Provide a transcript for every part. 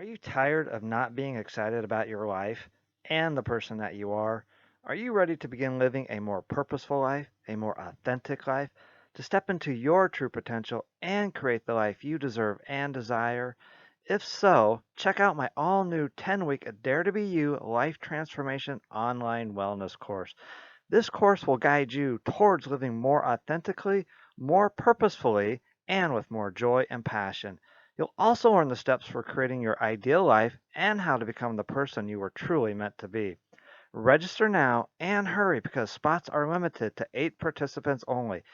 Are you tired of not being excited about your life and the person that you are? Are you ready to begin living a more purposeful life, a more authentic life, to step into your true potential and create the life you deserve and desire? If so, check out my all new 10-week Dare to Be You Life Transformation online wellness course. This course will guide you towards living more authentically, more purposefully, and with more joy and passion. You'll also learn the steps for creating your ideal life and how to become the person you were truly meant to be. Register now and hurry because spots are limited to 8 participants only.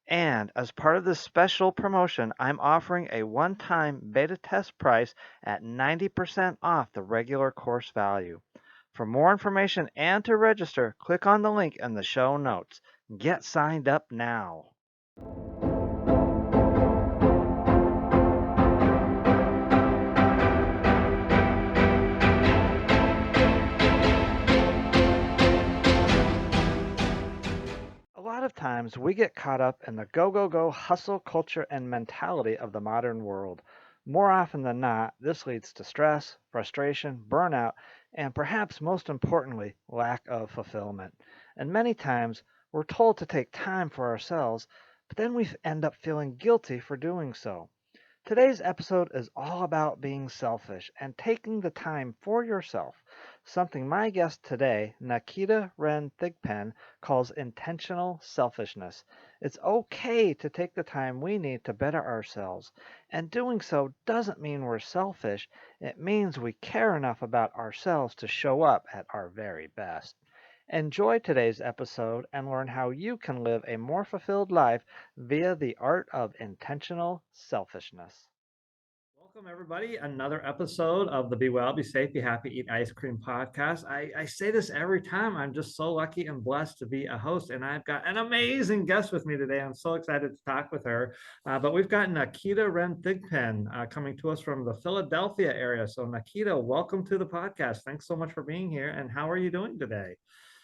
And as part of this special promotion, I'm offering a one-time beta test price at 90% off the regular course value. For more information and to register, click on the link in the show notes. Get signed up now. A lot of times we get caught up in the go, go, go hustle culture and mentality of the modern world. More often than not, this leads to stress, frustration, burnout, and perhaps most importantly, lack of fulfillment. And many times we're told to take time for ourselves, but then we end up feeling guilty for doing so. Today's episode is all about being selfish and taking the time for yourself, something my guest today, Naketa Ren Thigpen, calls intentional selfishness. It's okay to take the time we need to better ourselves, and doing so doesn't mean we're selfish, it means we care enough about ourselves to show up at our very best. Enjoy today's episode and learn how you can live a more fulfilled life via the art of intentional selfishness. Welcome, everybody. Another episode of the Be Well, Be Safe, Be Happy, Eat Ice Cream podcast. I say this every time. I'm just so lucky and blessed to be a host, and I've got an amazing guest with me today. I'm so excited to talk with her. But we've got Naketa Ren Thigpen coming to us from the Philadelphia area. So, Naketa, welcome to the podcast. Thanks so much for being here. And how are you doing today?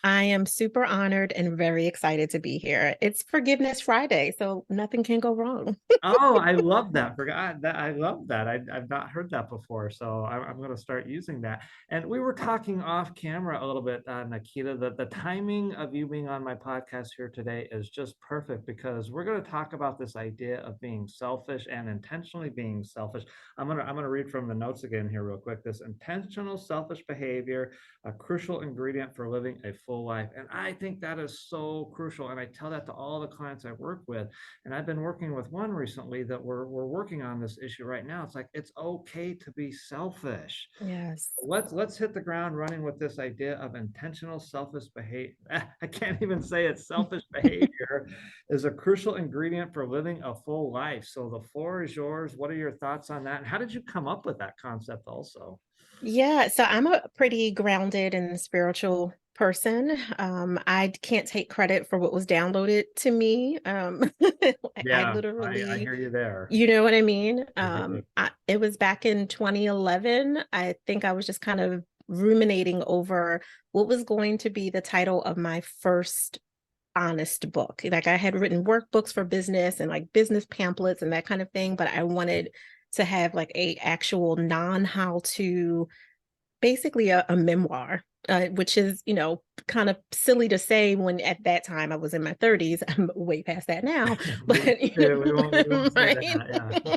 I am super honored and very excited to be here. It's Forgiveness Friday, so nothing can go wrong. Oh, I love that. Forgot that. I love that. I've not heard that before, so I'm going to start using that. And we were talking off camera a little bit, Naketa, that the timing of you being on my podcast here today is just perfect because we're going to talk about this idea of being selfish and intentionally being selfish. I'm gonna read from the notes again here real quick. This intentional selfish behavior, a crucial ingredient for living a full life, and I think that is so crucial. And I tell that to all the clients I work with. And I've been working with one recently that we're working on this issue right now. It's like it's okay to be selfish. Yes. Let's hit the ground running with this idea of intentional selfish behavior. I can't even say it. Selfish behavior is a crucial ingredient for living a full life. So the floor is yours. What are your thoughts on that? And how did you come up with that concept also? Yeah, so I'm a pretty grounded and spiritual person. I can't take credit for what was downloaded to me. I Yeah, I literally, hear you there. you know what I mean? I do. It was back in 2011. I think I was just kind of ruminating over what was going to be the title of my first honest book. Like I had written workbooks for business and like business pamphlets and that kind of thing, but I wanted to have like a actual non how to, basically a memoir, which is, kind of silly to say when at that time I was in my 30s. I'm way past that now, but We won't say that. right. Yeah.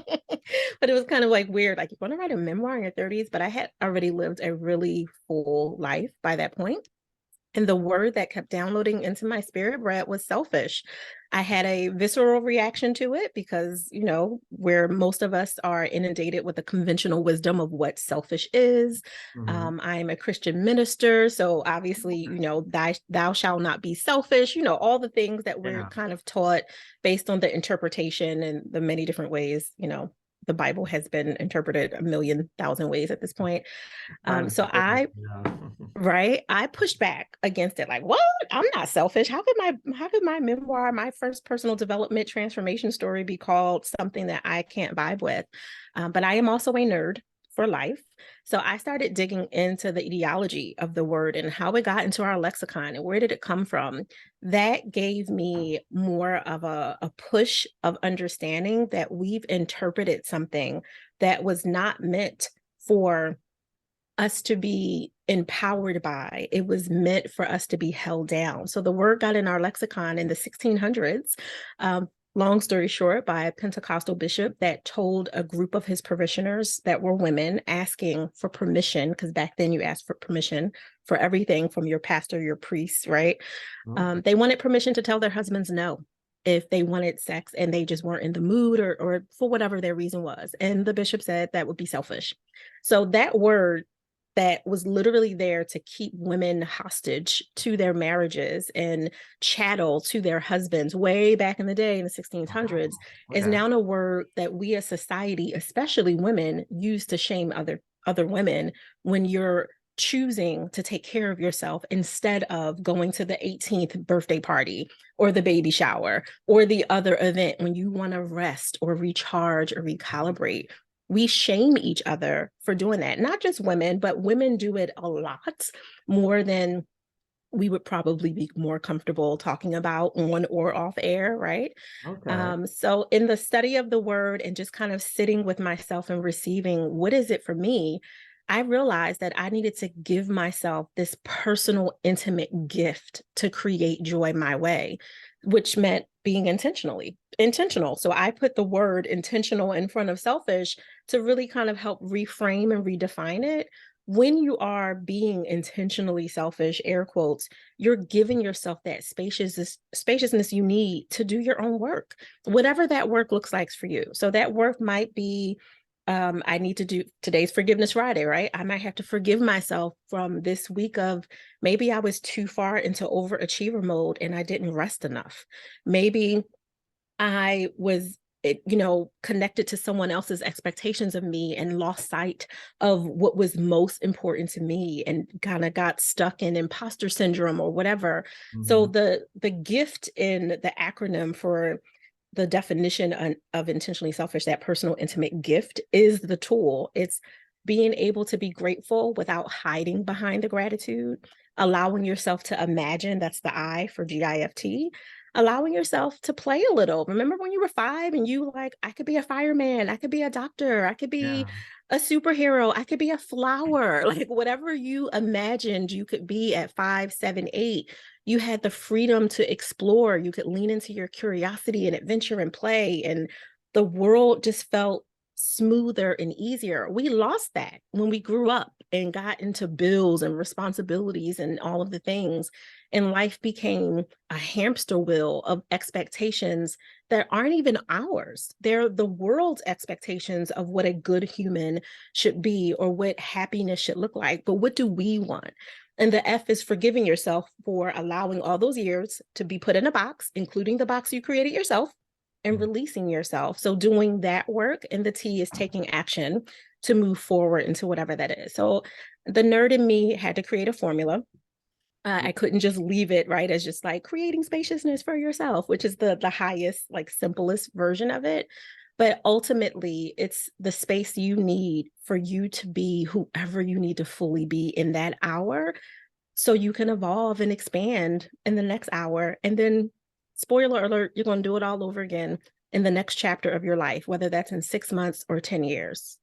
But it was kind of like weird. Like you want to write a memoir in your 30s, but I had already lived a really full life by that point. And the word that kept downloading into my spirit, Brad, was selfish. I had a visceral reaction to it because, where most of us are inundated with the conventional wisdom of what selfish is. Mhm. I'm a Christian minister. So obviously, thou shalt not be selfish, all the things that we're Yeah. kind of taught based on the interpretation and the many different ways, the Bible has been interpreted a million thousand ways at this point. Trying to So forget. I Yeah. Right? I pushed back against it. Like, what? I'm not selfish. How could my memoir, my first personal development transformation story be called something that I can't vibe with? But I am also a nerd for life. So I started digging into the etiology of the word and how it got into our lexicon and where did it come from. That gave me more of a push of understanding that we've interpreted something that was not meant for us to be empowered by. It was meant for us to be held down. So the word got in our lexicon in the 1600s. Long story short, by a Pentecostal bishop that told a group of his parishioners that were women asking for permission, because back then you asked for permission for everything from your pastor, your priest, right? Okay. They wanted permission to tell their husbands no if they wanted sex and they just weren't in the mood, or for whatever their reason was. And the bishop said that would be selfish. So that word that was literally there to keep women hostage to their marriages and chattel to their husbands way back in the day in the Wow. 1600s is Okay. now a word that we as society, especially women, use to shame other women when you're choosing to take care of yourself instead of going to the 18th birthday party or the baby shower or the other event when you want to rest or recharge or recalibrate. We shame each other for doing that. Not just women, but women do it a lot more than we would probably be more comfortable talking about on or off air, right? Okay. So, in the study of the word and just kind of sitting with myself and receiving what is it for me, I realized that I needed to give myself this personal, intimate gift to create joy my way, which meant being intentional. So I put the word intentional in front of selfish to really kind of help reframe and redefine it. When you are being intentionally selfish, air quotes, you're giving yourself that spaciousness you need to do your own work, whatever that work looks like for you. So that work might be, I need to do today's Forgiveness Friday, right? I might have to forgive myself from this week of maybe I was too far into overachiever mode and I didn't rest enough. Maybe I was, connected to someone else's expectations of me and lost sight of what was most important to me and kind of got stuck in imposter syndrome or whatever. So Mhm. the gift in the acronym for the definition of intentionally selfish, that personal intimate gift, is the tool. It's being able to be grateful without hiding behind the gratitude, allowing yourself to imagine, that's the I for GIFT, allowing yourself to play a little. Remember when you were 5 and you like, I could be a fireman, I could be a doctor, I could be Yeah. a superhero, I could be a flower, like whatever you imagined you could be at 5, 7, 8, you had the freedom to explore. You could lean into your curiosity and adventure and play. And the world just felt smoother and easier. We lost that when we grew up and got into bills and responsibilities and all of the things. And life became a hamster wheel of expectations that aren't even ours. They're the world's expectations of what a good human should be or what happiness should look like. But what do we want? And the F is forgiving yourself for allowing all those years to be put in a box, including the box you created yourself, and Mm. releasing yourself. So doing that work. And the T is taking action to move forward into whatever that is. So the nerd in me had to create a formula. I couldn't just leave it right as just like creating spaciousness for yourself, which is the highest, like simplest version of it. But ultimately, it's the space you need for you to be whoever you need to fully be in that hour so you can evolve and expand in the next hour. And then, spoiler alert, you're going to do it all over again in the next chapter of your life, whether that's in 6 months or 10 years.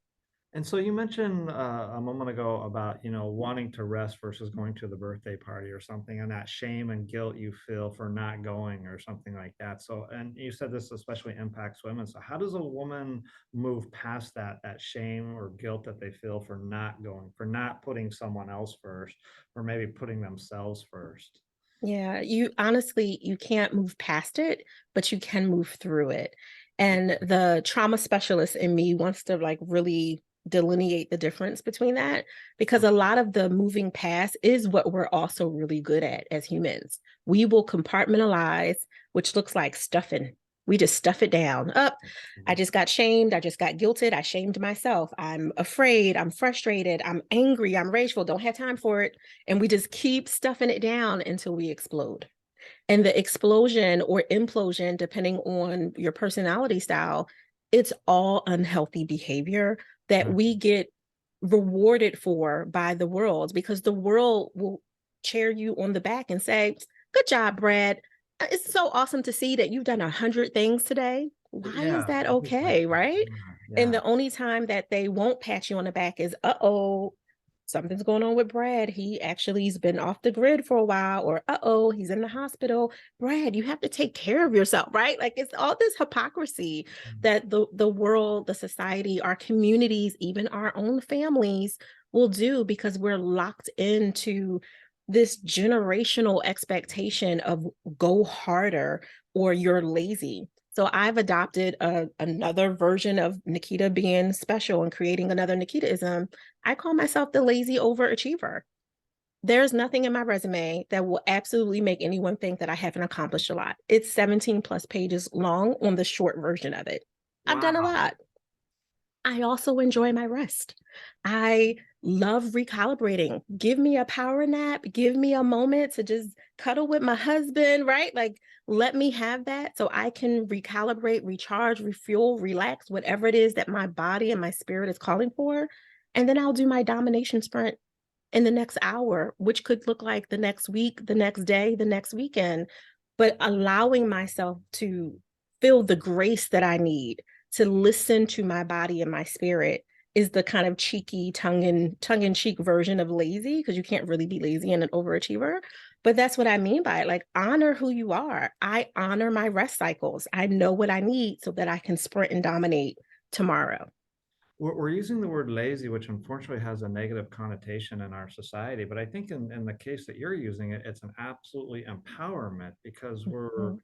And so you mentioned a moment ago about, wanting to rest versus going to the birthday party or something, and that shame and guilt you feel for not going or something like that. So, and you said this especially impacts women. So, how does a woman move past that shame or guilt that they feel for not going, for not putting someone else first, or maybe putting themselves first? Yeah, you honestly, you can't move past it, but you can move through it. And the trauma specialist in me wants to like really delineate the difference between that because a lot of the moving past is what we're also really good at as humans. We will compartmentalize, which looks like stuffing. We just stuff it down. Up, I just got shamed. I just got guilted. I shamed myself. I'm afraid. I'm frustrated. I'm angry. I'm rageful. Don't have time for it. And we just keep stuffing it down until we explode. And the explosion or implosion, depending on your personality style, it's all unhealthy behavior that we get rewarded for by the world because the world will cheer you on the back and say, good job, Brad. It's so awesome to see that you've done 100 things today. Why is Yeah, that things like okay? that. Right? Yeah. And Yeah. the only time that they won't pat you on the back is, uh-oh, something's going on with Brad. He actually has been off the grid for a while, or uh-oh, he's in the hospital. Brad, you have to take care of yourself, right? Like it's all this hypocrisy that the world, the society, our communities, even our own families will do because we're locked into this generational expectation of go harder or you're lazy. So I've adopted another version of Naketa being special and creating another Naketaism. I call myself the lazy overachiever. There's nothing in my resume that will absolutely make anyone think that I haven't accomplished a lot. It's 17 plus pages long on the short version of it. I've done a Wow. lot. I also enjoy my rest. I love recalibrating. Give me a power nap, give me a moment to just cuddle with my husband, right? Like, let me have that so I can recalibrate, recharge, refuel, relax, whatever it is that my body and my spirit is calling for. And then I'll do my domination sprint in the next hour, which could look like the next week, the next day, the next weekend, but allowing myself to feel the grace that I need to listen to my body and my spirit is the kind of cheeky tongue in cheek version of lazy, because you can't really be lazy and an overachiever. But that's what I mean by it. Like, honor who you are. I honor my rest cycles. I know what I need so that I can sprint and dominate tomorrow. We're using the word lazy, which unfortunately has a negative connotation in our society. But I think in the case that you're using it, it's an absolutely empowerment because Mhm.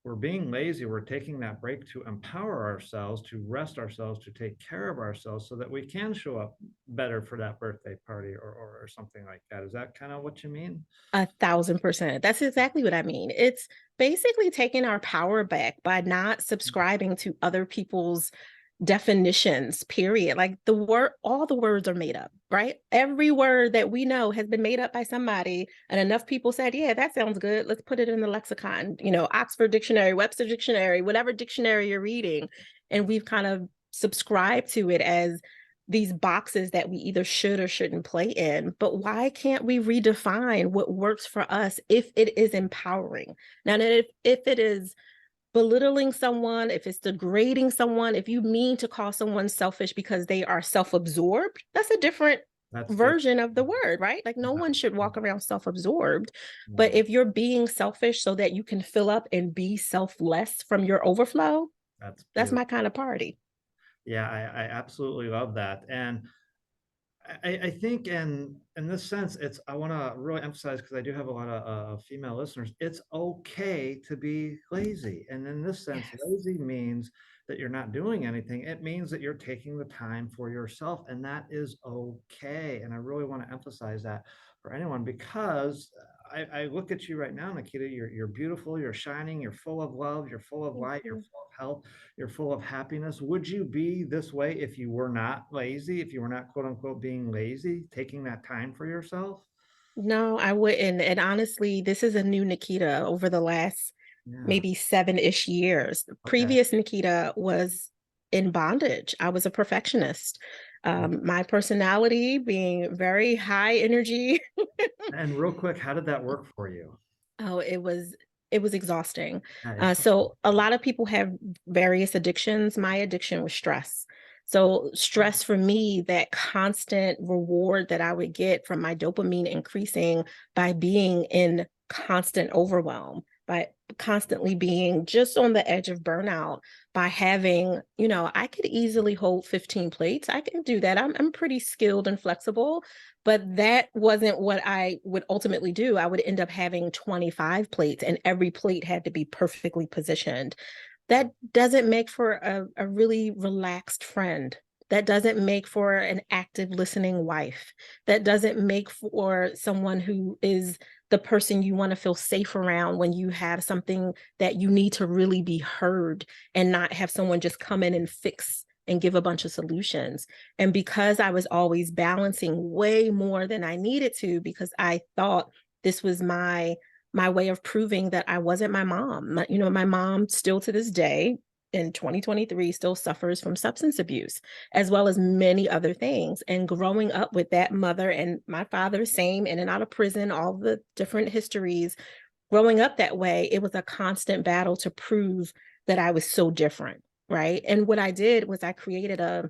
we're being lazy. We're taking that break to empower ourselves, to rest ourselves, to take care of ourselves so that we can show up better for that birthday party or something like that. Is that kind of what you mean? 1,000%. That's exactly what I mean. It's basically taking our power back by not subscribing to other people's definitions, period. Like the word, all the words are made up, right? Every word that we know has been made up by somebody, and enough people said, yeah, that sounds good. Let's put it in the lexicon, Oxford Dictionary, Webster Dictionary, whatever dictionary you're reading. And we've kind of subscribed to it as these boxes that we either should or shouldn't play in. But why can't we redefine what works for us if it is empowering? Now, if it is belittling someone, if it's degrading someone, if you mean to call someone selfish because they are self-absorbed, that's a different That's different. version of the word, right? Like no Yeah, one should walk around self-absorbed. But yeah, if you're being selfish so that you can fill up and be selfless from your overflow, that's that's beautiful. my kind of party. Yeah, I absolutely love that. And I think in this sense, it's I want to really emphasize because I do have a lot of female listeners. It's okay to be lazy, and in this sense, Yes. lazy means that you're not doing anything. It means that you're taking the time for yourself, and that is okay. And I really want to emphasize that for anyone because I look at you right now, Nikita. You're beautiful. You're shining. You're full of love. You're full of Thank light. You're you. full of health. You're full of happiness. Would you be this way if you were not lazy, if you were not quote unquote being lazy, taking that time for yourself? No, I wouldn't. And honestly, this is a new Naketa over the last Yeah. maybe 7-ish years. Okay. Previous Naketa was in bondage. I was a perfectionist. My personality being very high energy. And real quick, how did that work for you? Oh, it was exhausting. Yeah, it's So a lot of people have various addictions. My addiction was stress. So stress for me, that constant reward that I would get from my dopamine increasing by being in constant overwhelm, by constantly being just on the edge of burnout, by having, I could easily hold 15 plates. I can do that. I'm pretty skilled and flexible, but that wasn't what I would ultimately do. I would end up having 25 plates, and every plate had to be perfectly positioned. That doesn't make for a really relaxed friend. That doesn't make for an active listening wife. That doesn't make for someone who is the person you want to feel safe around when you have something that you need to really be heard and not have someone just come in and fix and give a bunch of solutions. And because I was always balancing way more than I needed to, because I thought this was my way of proving that I wasn't my mom. My mom still to this day in 2023 still suffers from substance abuse, as well as many other things. And growing up with that mother and my father, same in and out of prison, all the different histories, growing up that way, it was a constant battle to prove that I was so different. right? And what I did was I created a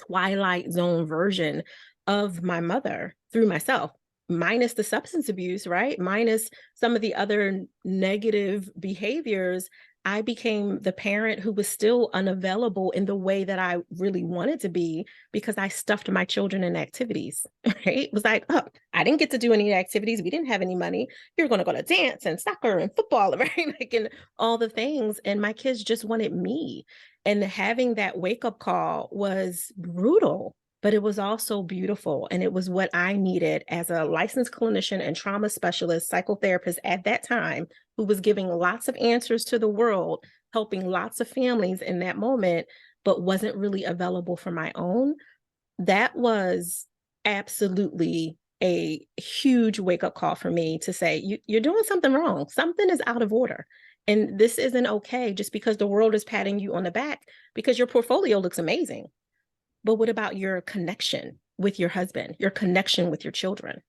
Twilight Zone version of my mother through myself, minus the substance abuse, right? Minus some of the other negative behaviors. I became the parent who was still unavailable in the way that I really wanted to be because I stuffed my children in activities, right? It was like, oh, I didn't get to do any activities. We didn't have any money. You're going to go to dance and soccer and football, right? Like, and all the things. And my kids just wanted me. And having that wake up call was brutal, but it was also beautiful. And it was what I needed as a licensed clinician and trauma specialist, psychotherapist at that time, who was giving lots of answers to the world, helping lots of families in that moment, but wasn't really available for my own. That was absolutely a huge wake up call for me to say, you're doing something wrong. Something is out of order. And this isn't okay just because the world is patting you on the back because your portfolio looks amazing. But what about your connection with your husband, your connection with your children?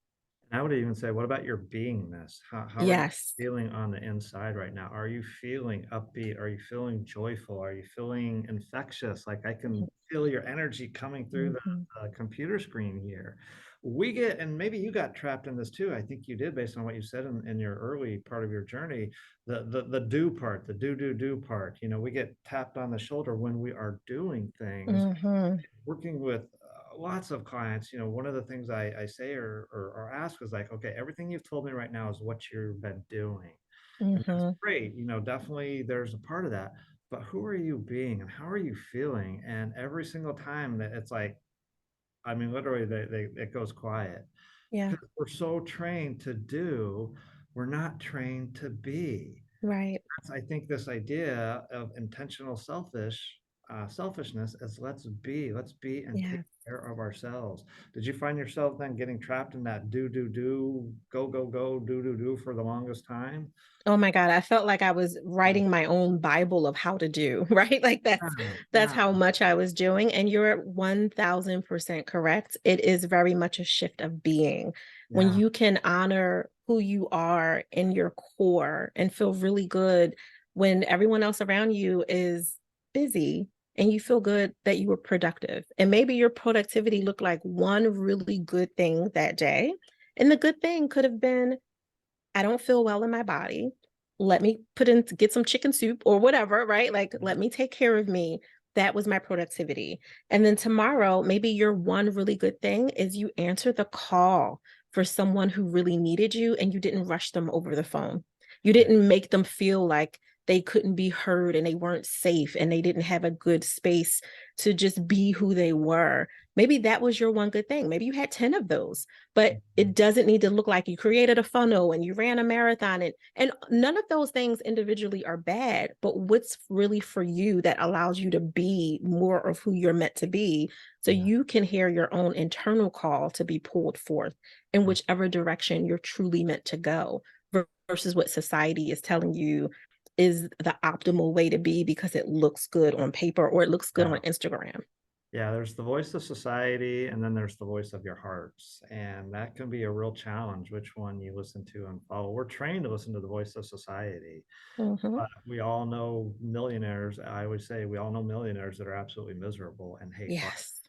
I would even say, what about your beingness? How are you Yes. feeling on the inside right now? Are you feeling upbeat? Are you feeling joyful? Are you feeling infectious? Like I can feel your energy coming through Mhm. the computer screen here. We get, and maybe you got trapped in this too. I think you did based on what you said in your early part of your journey, the do part, the do part. You know, we get tapped on the shoulder when we are doing things Mhm. working with lots of clients, you know, one of the things I say or ask is like, okay, everything you've told me right now is what you've been doing. And that's Mhm. great. You know, definitely there's a part of that. But who are you being and how are you feeling? And every single time that it's like, I mean, literally, it goes quiet Yeah. because we're so trained to do, we're not trained to be. Right. I think this idea of intentional selfishness is let's be and take Yeah. care of ourselves. Did you find yourself then getting trapped in that do, go, do for the longest time? Oh my God, I felt like I was writing my own Bible of how to do, right? Like Yeah, that's yeah, how much I was doing. And you're 1000% correct. It is very much a shift of being. When yeah. you can honor who you are in your core and feel really good when everyone else around you is busy and you feel good that you were productive. And maybe your productivity looked like one really good thing that day. And the good thing could have been I don't feel well in my body. Let me get some chicken soup or whatever, right? Like, let me take care of me. That was my productivity. And then tomorrow, maybe your one really good thing is you answer the call for someone who really needed you and you didn't rush them over the phone. You didn't make them feel like they couldn't be heard and they weren't safe and they didn't have a good space to just be who they were. Maybe that was your one good thing. Maybe you had 10 of those, but it doesn't need to look like you created a funnel and you ran a marathon and none of those things individually are bad, but what's really for you that allows you to be more of who you're meant to be so Yeah, you can hear your own internal call to be pulled forth in yeah, whichever direction you're truly meant to go versus what society is telling you is the optimal way to be because it looks good on paper or it looks good on yeah. Instagram. Yeah, there's the voice of society, and then there's the voice of your hearts. And that can be a real challenge, which one you listen to and follow. We're trained to listen to the voice of society. Mm-hmm. We all know millionaires. I always say we all know millionaires that are absolutely miserable and hate life Yes.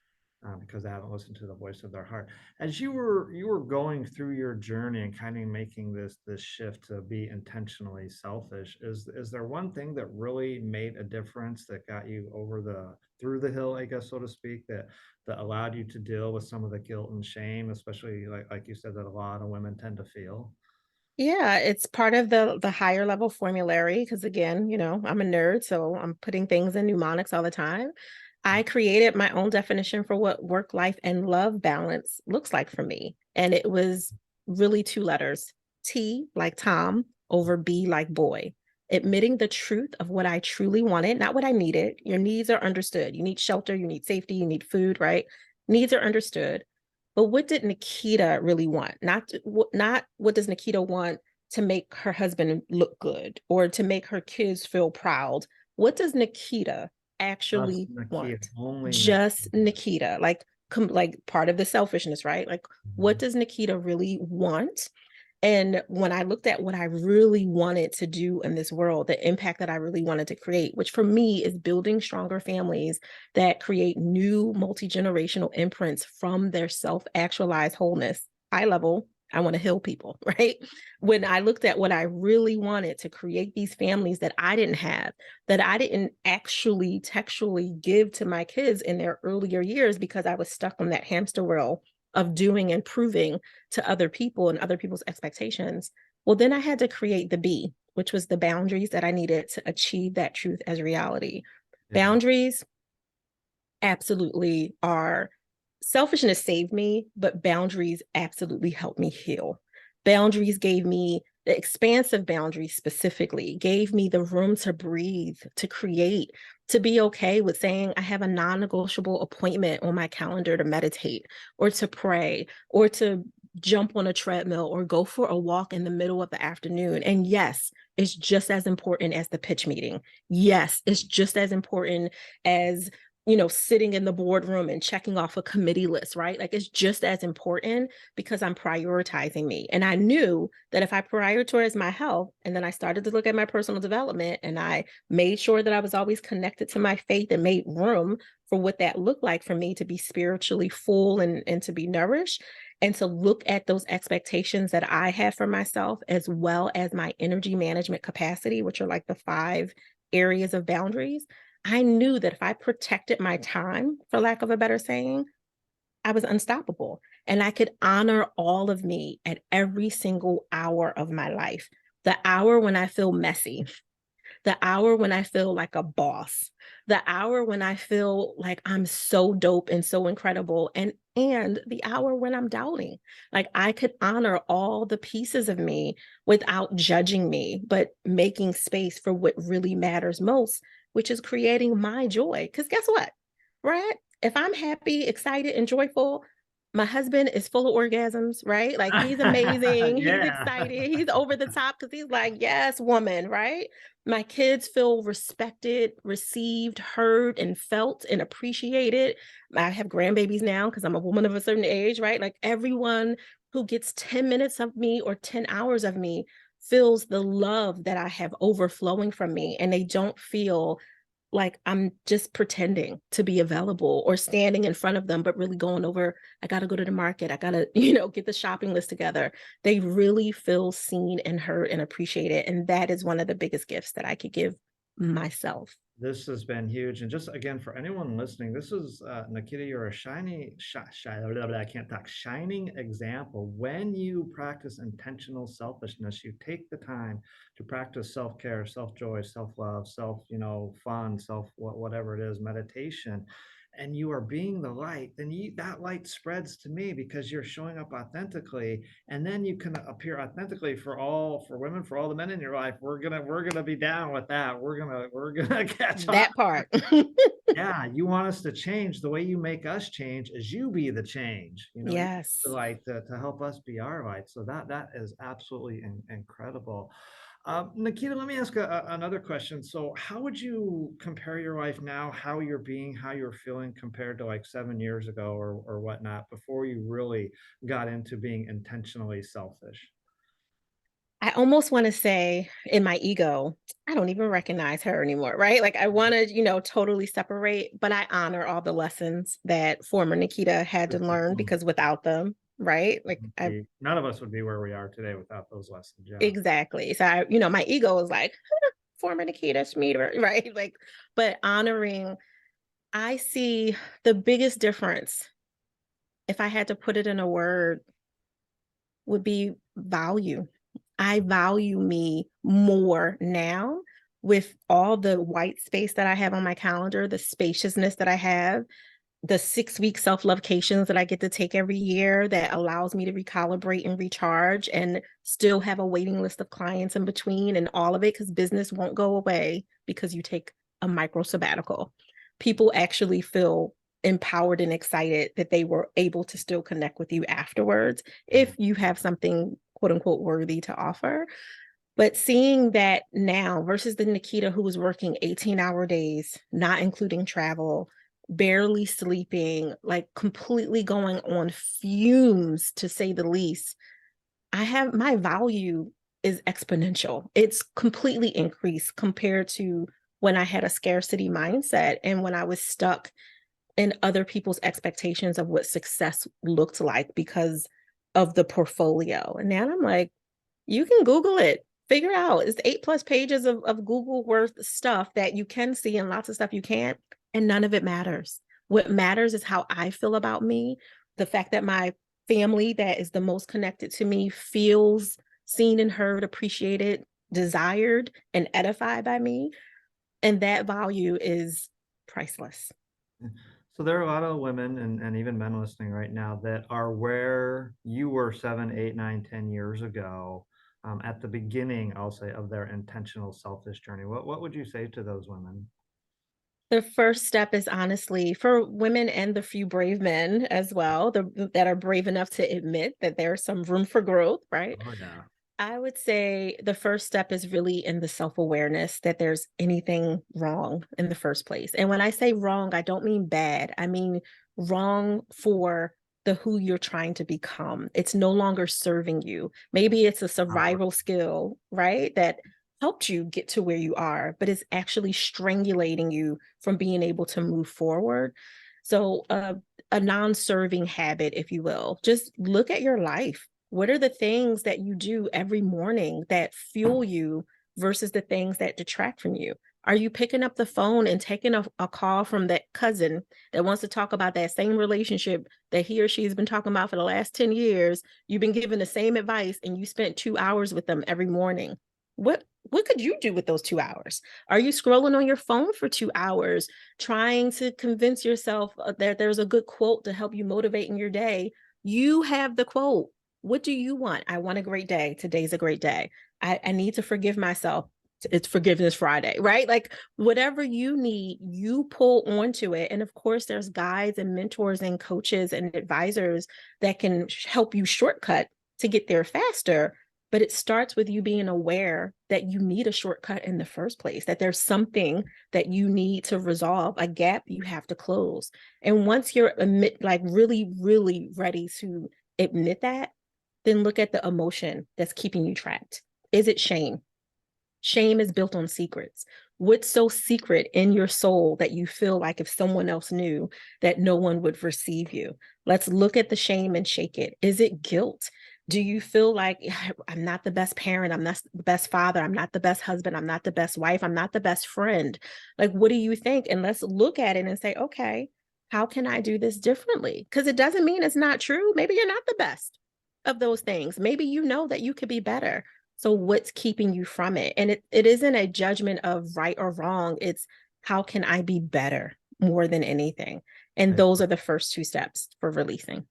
because they haven't listened to the voice of their heart. As you were going through your journey and kind of making this shift to be intentionally selfish, is there one thing that really made a difference that got you over the through the hill, I guess, so to speak, that allowed you to deal with some of the guilt and shame, especially like you said that a lot of women tend to feel? Yeah, it's part of the higher level formulary because again, I'm a nerd, so I'm putting things in mnemonics all the time. I created my own definition for what work life and love balance looks like for me. And it was really two letters, T like Tom over B like boy. Admitting the truth of what I truly wanted, not what I needed. Your needs are understood. You need shelter, you need safety, you need food, right? Needs are understood. But what did Naketa really want? Not what does Naketa want to make her husband look good or to make her kids feel proud. What does Naketa Just actually Nakia, want? only Just Nakia. Naketa, like part of the selfishness, right? Like what Mhm. does Naketa really want? And when I looked at what I really wanted to do in this world, the impact that I really wanted to create, which for me is building stronger families that create new multi-generational imprints from their self-actualized wholeness, high level, I want to heal people, right? When I looked at what I really wanted to create these families that I didn't have, that I didn't actually textually give to my kids in their earlier years because I was stuck on that hamster wheel of doing and proving to other people and other people's expectations. Well, then I had to create the B, which was the boundaries that I needed to achieve that truth as reality. Yeah. Boundaries absolutely are selfishness saved me, but boundaries absolutely helped me heal. Boundaries gave me the expansive boundaries specifically, gave me the room to breathe, to create, to be okay with saying I have a non negotiable appointment on my calendar to meditate or to pray or to jump on a treadmill or go for a walk in the middle of the afternoon. And yes, it's just as important as the pitch meeting. Yes, it's just as important as sitting in the boardroom and checking off a committee list, right? Like it's just as important because I'm prioritizing me. And I knew that if I prioritized my health and then I started to look at my personal development and I made sure that I was always connected to my faith and made room for what that looked like for me to be spiritually full and to be nourished and to look at those expectations that I have for myself, as well as my energy management capacity, which are like the 5 areas of boundaries. I knew that if I protected my time, for lack of a better saying, I was unstoppable and I could honor all of me at every single hour of my life. The hour when I feel messy, the hour when I feel like a boss, the hour when I feel like I'm so dope and so incredible, and the hour when I'm doubting. Like I could honor all the pieces of me without judging me, but making space for what really matters most, which is creating my joy. Because guess what? Right? If I'm happy, excited, and joyful, my husband is full of orgasms, right? Like he's amazing. He's Yeah. excited. He's over the top because he's like, yes, woman, right? My kids feel respected, received, heard, and felt and appreciated. I have grandbabies now because I'm a woman of a certain age, right? Like everyone who gets 10 minutes of me or 10 hours of me feels the love that I have overflowing from me, and they don't feel like I'm just pretending to be available or standing in front of them, but really going over, I got to go to the market. I got to, get the shopping list together. They really feel seen and heard and appreciated. And that is one of the biggest gifts that I could give myself. This has been huge. And just again, for anyone listening, this is Naketa, you're a I can't talk, shining example. When you practice intentional selfishness, you take the time to practice self-care, self-joy, self-love, fun, whatever it is, meditation, and you are being the light, then that light spreads to me because you're showing up authentically, and then you can appear authentically for women, for all the men in your life. We're gonna be down with that. We're gonna catch on. That part. Yeah, you want us to change. The way you make us change is you be the change. You the Yes. light to help us be our light. So that is absolutely incredible. Naketa, let me ask another question. So, how would you compare your life now, how you're being, how you're feeling compared to like 7 years ago or whatnot, before you really got into being intentionally selfish? I almost want to say in my ego, I don't even recognize her anymore, right? Like I want to, totally separate, but I honor all the lessons that former Naketa had to learn because without them, right? Like I None of us would be where we are today without those lessons. Yeah. exactly. So my ego is like former Naketa Schmieder, right? Like, but honoring, I see the biggest difference, if I had to put it in a word, would be value. I value me more now with all the white space that I have on my calendar, the spaciousness that I have, the 6 week self-love-cations that I get to take every year that allows me to recalibrate and recharge and still have a waiting list of clients in between and all of it because business won't go away because you take a micro sabbatical. People actually feel empowered and excited that they were able to still connect with you afterwards if you have something quote unquote worthy to offer. But seeing that now versus the Naketa who was working 18-hour days, not including travel, barely sleeping, like completely going on fumes, to say the least, my value is exponential. It's completely increased compared to when I had a scarcity mindset and when I was stuck in other people's expectations of what success looked like because of the portfolio. And now I'm like, you can Google it, figure out. It's 8+ pages of Google worth stuff that you can see and lots of stuff you can't, and none of it matters. What matters is how I feel about me, the fact that my family that is the most connected to me feels seen and heard, appreciated, desired, and edified by me. And that value is priceless. So there are a lot of women and even men listening right now that are where you were 7, 8, 9, 10 years ago, at the beginning, I'll say, of their intentional selfish journey. What would you say to those women? The first step is honestly for women and the few brave men as well, that are brave enough to admit that there's some room for growth, right? Oh yeah. I would say the first step is really in the self awareness that there's anything wrong in the first place. And when I say wrong, I don't mean bad, I mean wrong for the who you're trying to become. It's no longer serving you. Maybe it's a survival skill, right? That helped you get to where you are, but it's actually strangulating you from being able to move forward. So, a non serving habit, if you will, just look at your life. What are the things that you do every morning that fuel you versus the things that detract from you? Are you picking up the phone and taking a call from that cousin that wants to talk about that same relationship that he or she's been talking about for the last 10 years? You've been given the same advice and you spent 2 hours with them every morning. What could you do with those 2 hours? Are you scrolling on your phone for 2 hours, trying to convince yourself that there's a good quote to help you motivate in your day? You have the quote. What do you want? I want a great day. Today's a great day. I need to forgive myself. It's Forgiveness Friday, right? Like whatever you need, you pull onto it. And of course, there's guides and mentors and coaches and advisors that can help you shortcut to get there faster. But it starts with you being aware that you need a shortcut in the first place, that there's something that you need to resolve, a gap you have to close. And once you're really, really ready to admit that, then look at the emotion that's keeping you trapped. Is it shame? Shame is built on secrets. What's so secret in your soul that you feel like if someone else knew that no one would receive you? Let's look at the shame and shake it. Is it guilt? Do you feel like I'm not the best parent? I'm not the best father. I'm not the best husband. I'm not the best wife. I'm not the best friend. Like, what do you think? And let's look at it and say, okay, how can I do this differently? Because it doesn't mean it's not true. Maybe you're not the best of those things. Maybe you know that you could be better. So what's keeping you from it? And it isn't a judgment of right or wrong. It's how can I be better more than anything? And those are the first two steps for releasing.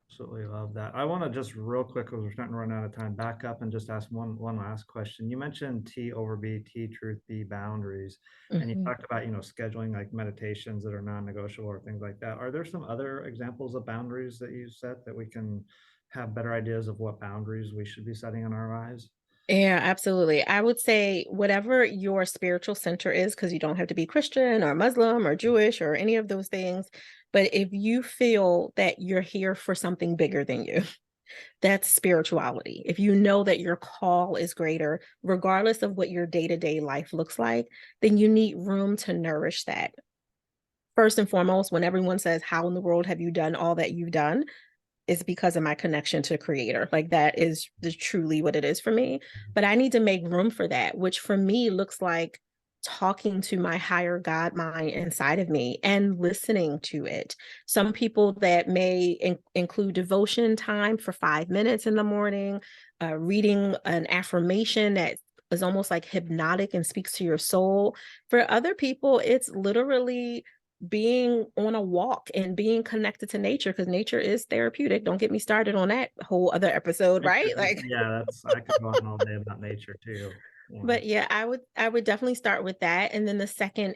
Absolutely love that. I want to just real quick, because we're starting to run out of time, back up and just ask one last question. You mentioned T over B, T truth, B boundaries, and you Mhm. talked about scheduling like meditations that are non-negotiable or things like that. Are there some other examples of boundaries that you set that we can have better ideas of what boundaries we should be setting in our lives? Yeah, absolutely. I would say whatever your spiritual center is, because you don't have to be Christian or Muslim or Jewish or any of those things. But if you feel that you're here for something bigger than you, that's spirituality. If you know that your call is greater, regardless of what your day to day life looks like, then you need room to nourish that. First and foremost, when everyone says, how in the world have you done all that you've done? Is because of my connection to creator. Like that is truly what it is for me. But I need to make room for that, which for me looks like talking to my higher God mind inside of me and listening to it. Some people that may include devotion time for 5 minutes in the morning, reading an affirmation that is almost like hypnotic and speaks to your soul. For other people, it's literally being on a walk and being connected to nature, because nature is therapeutic. Don't get me started on that whole other episode, right? Like, Yeah, that's I could go on all day about nature too. Yeah. but yeah, I would definitely start with that. And then the second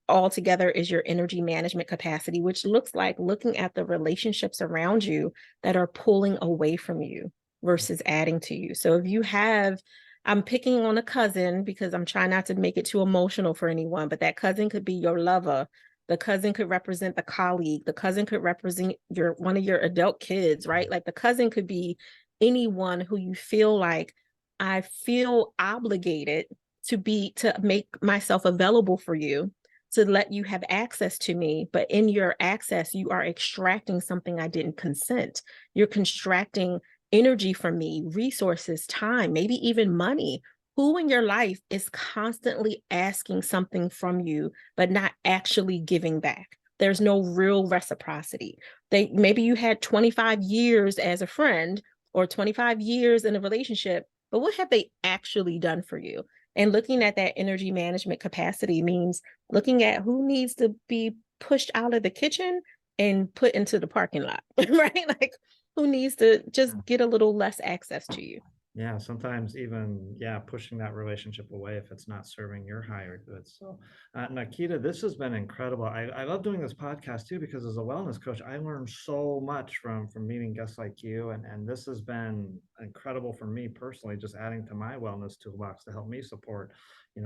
altogether is your energy management capacity, which looks like looking at the relationships around you that are pulling away from you versus adding to you. So if you have, I'm picking on a cousin because I'm trying not to make it too emotional for anyone, but that cousin could be your lover. The cousin could represent the colleague. The cousin could represent your one of your adult kids, right? Like the cousin could be anyone who you feel like I feel obligated to make myself available for you, to let you have access to me. But in your access, you are extracting something I didn't consent. You're constructing energy from me, resources, time, maybe even money. Who in your life is constantly asking something from you, but not actually giving back? There's no real reciprocity. Maybe you had 25 years as a friend or 25 years in a relationship, but what have they actually done for you? And looking at that energy management capacity means looking at who needs to be pushed out of the kitchen and put into the parking lot, right? Like who needs to just get a little less access to you. Yeah, sometimes even, yeah, pushing that relationship away if it's not serving your higher good. So, Naketa, this has been incredible. I love doing this podcast too because as a wellness coach, I learned so much from meeting guests like you, and this has been incredible for me personally, just adding to my wellness toolbox to help me support,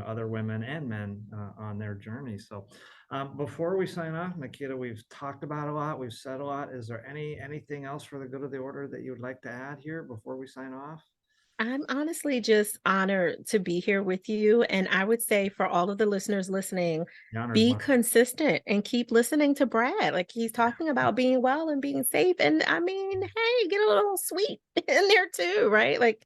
other women and men on their journey. So, before we sign off, Naketa, we've talked about a lot, we've said a lot. Is there anything else for the good of the order that you would like to add here before we sign off? I'm honestly just honored to be here with you. And I would say for all of the listeners listening, The honor's be mine. consistent and keep listening to Brad. Like he's talking about being well and being safe. And I mean, hey, get a little sweet in there too, right? Like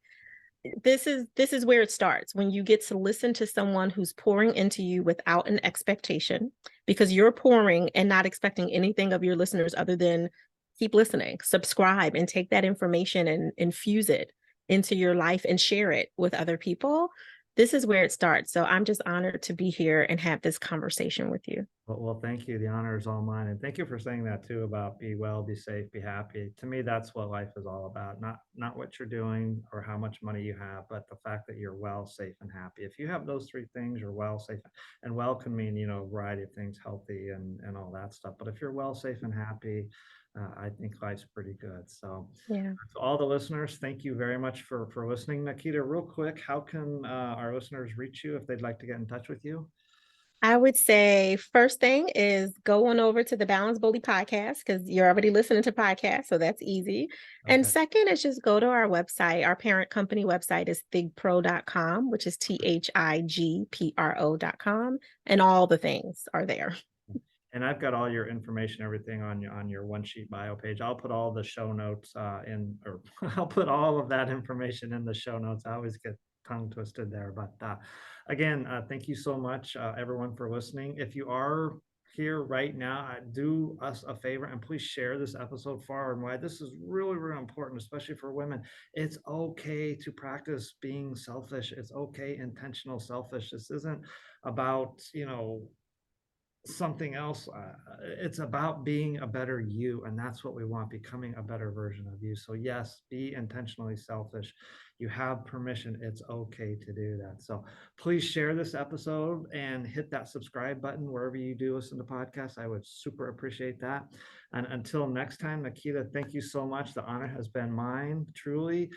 this is where it starts when you get to listen to someone who's pouring into you without an expectation, because you're pouring and not expecting anything of your listeners other than keep listening, subscribe, and take that information and infuse it into your life and share it with other people. This is where it starts. So I'm just honored to be here and have this conversation with you. Well, thank you. The honor is all mine. And thank you for saying that too about be well, be safe, be happy. To me, that's what life is all about. Not what you're doing or how much money you have, but the fact that you're well, safe, and happy. If you have those three things, you're well, safe, and well can mean, a variety of things, healthy and all that stuff. But if you're well, safe, and happy, I think life's pretty good. So Yeah. to all the listeners, thank you very much for listening. Naketa, real quick, how can our listeners reach you if they'd like to get in touch with you? I would say first thing is go on over to the Balance Bully podcast because you're already listening to podcasts, so that's easy. And Okay. second is just go to our website. Our parent company website is thigpro.com, which is thigpro.com, and all the things are there. And I've got all your information, everything on your one sheet bio page. I'll put all the show notes in, or I'll put all of that information in the show notes. I always get tongue twisted there, but again, thank you so much, everyone, for listening. If you are here right now, do us a favor and please share this episode far and wide. This is really, really important, especially for women. It's okay to practice being selfish. It's okay, intentional selfish. This isn't about, something else. It's about being a better you, and that's what we want, becoming a better version of you. So, yes, be intentionally selfish. You have permission. It's okay to do that. So, please share this episode and hit that subscribe button wherever you do listen to podcasts. I would super appreciate that. And until next time, Naketa, thank you so much. The honor has been mine, truly.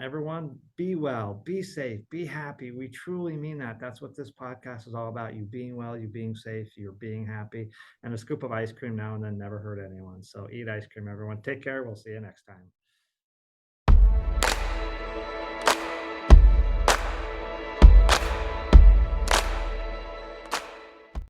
Everyone, be well, be safe, be happy. We truly mean that. That's what this podcast is all about. You being well, you being safe, you're being happy. And a scoop of ice cream now and then never hurt anyone. So eat ice cream, everyone. Take care. We'll see you next time.